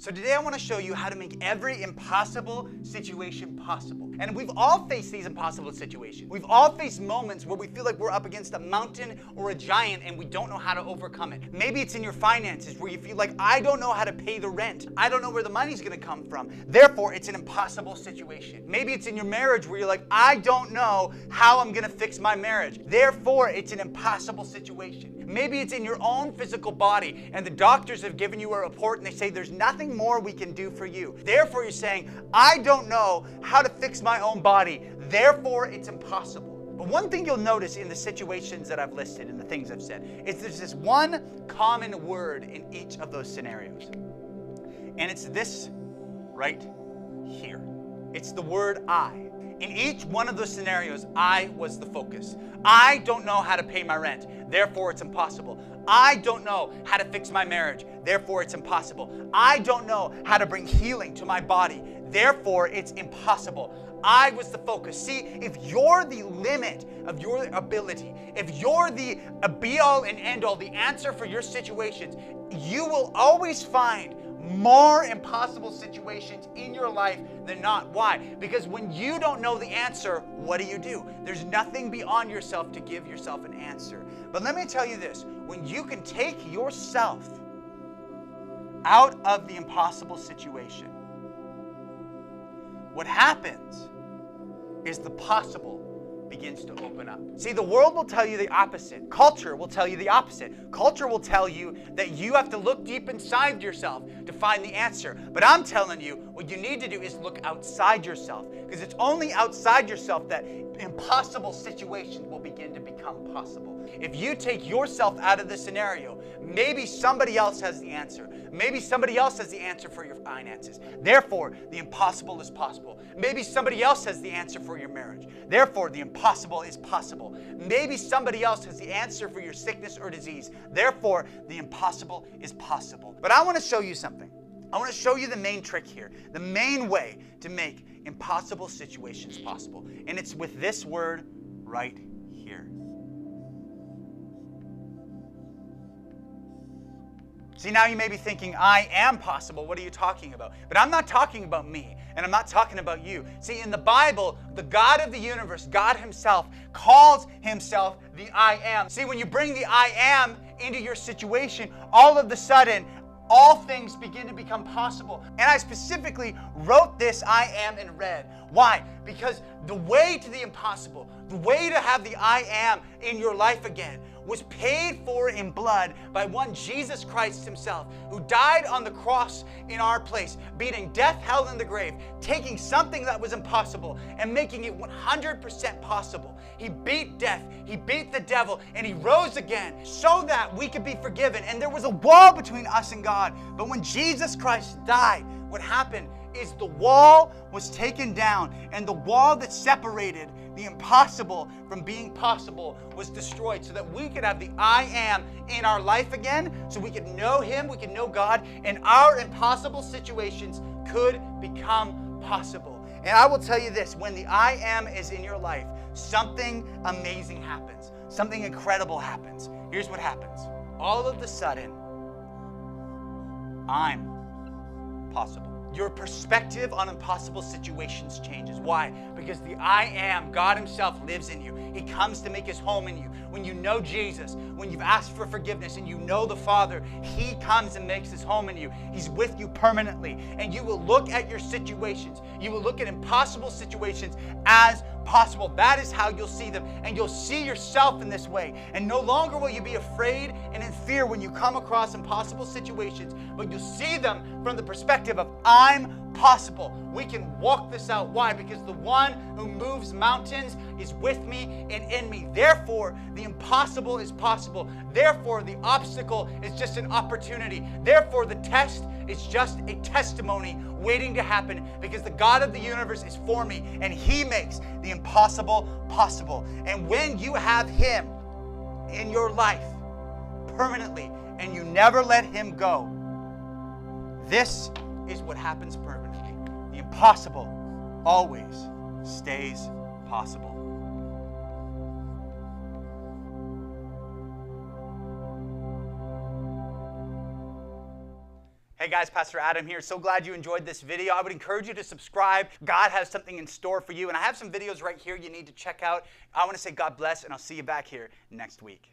So today I want to show you how to make every impossible situation possible. And we've all faced these impossible situations. We've all faced moments where we feel like we're up against a mountain or a giant and we don't know how to overcome it. Maybe it's in your finances where you feel like, I don't know how to pay the rent. I don't know where the money's going to come from. Therefore, it's an impossible situation. Maybe it's in your marriage where you're like, I don't know how I'm going to fix my marriage. Therefore, it's an impossible situation. Maybe it's in your own physical body and the doctors have given you a report and they say there's nothing more we can do for you. Therefore, you're saying, I don't know how to fix my own body. Therefore, it's impossible. But one thing you'll notice in the situations that I've listed and the things I've said is there's this one common word in each of those scenarios. And it's this right here. It's the word I. In each one of those scenarios, I was the focus. I don't know how to pay my rent. Therefore, it's impossible. I don't know how to fix my marriage. Therefore, it's impossible. I don't know how to bring healing to my body. Therefore, it's impossible. I was the focus. See, if you're the limit of your ability, if you're the be-all and end-all, the answer for your situations, you will always find more impossible situations in your life than not. Why? Because when you don't know the answer, what do? There's nothing beyond yourself to give yourself an answer. But let me tell you this, when you can take yourself out of the impossible situation, what happens is the possible begins to open up. See, the world will tell you the opposite. Culture will tell you the opposite. Culture will tell you that you have to look deep inside yourself to find the answer. But I'm telling you, what you need to do is look outside yourself, because it's only outside yourself that impossible situations will begin to become possible. If you take yourself out of the scenario, maybe somebody else has the answer. Maybe somebody else has the answer for your finances. Therefore, the impossible is possible. Maybe somebody else has the answer for your marriage. Therefore, the impossible is possible. Maybe somebody else has the answer for your sickness or disease. Therefore, the impossible is possible. But I want to show you something. I want to show you the main trick here, the main way to make impossible situations possible. And it's with this word right here. See, now you may be thinking, I am possible. What are you talking about? But I'm not talking about me, and I'm not talking about you. See, in the Bible, the God of the universe, God himself, calls himself the I am. See, when you bring the I am into your situation, all of a sudden, all things begin to become possible. And I specifically wrote this I am in red. Why? Because the way to the impossible, the way to have the I am in your life again, was paid for in blood by one Jesus Christ himself, who died on the cross in our place, beating death, hell, and the grave, taking something that was impossible and making it 100% possible. He beat death, he beat the devil, and he rose again so that we could be forgiven. And there was a wall between us and God. But when Jesus Christ died, what happened is the wall was taken down, and the wall that separated the impossible from being possible was destroyed, so that we could have the I am in our life again, so we could know him, we could know God, and our impossible situations could become possible. And I will tell you this, when the I am is in your life, something amazing happens. Something incredible happens. Here's what happens. All of a sudden, I'm possible. Your perspective on impossible situations changes. Why? Because the I am, God himself, lives in you. He comes to make his home in you. When you know Jesus, when you've asked for forgiveness and you know the Father, he comes and makes his home in you. He's with you permanently. And you will look at your situations. You will look at impossible situations as possible. That is how you'll see them. And you'll see yourself in this way. And no longer will you be afraid and in fear when you come across impossible situations, but you'll see them from the perspective of I'm possible. We can walk this out. Why? Because the one who moves mountains is with me and in me. Therefore, the impossible is possible. Therefore, the obstacle is just an opportunity. Therefore, the test is just a testimony waiting to happen, because the God of the universe is for me and he makes the impossible possible. And when you have him in your life permanently and you never let him go, this is what happens permanently. The impossible always stays possible. Hey guys, Pastor Adam here. So glad you enjoyed this video. I would encourage you to subscribe. God has something in store for you, and I have some videos right here you need to check out. I want to say God bless, and I'll see you back here next week.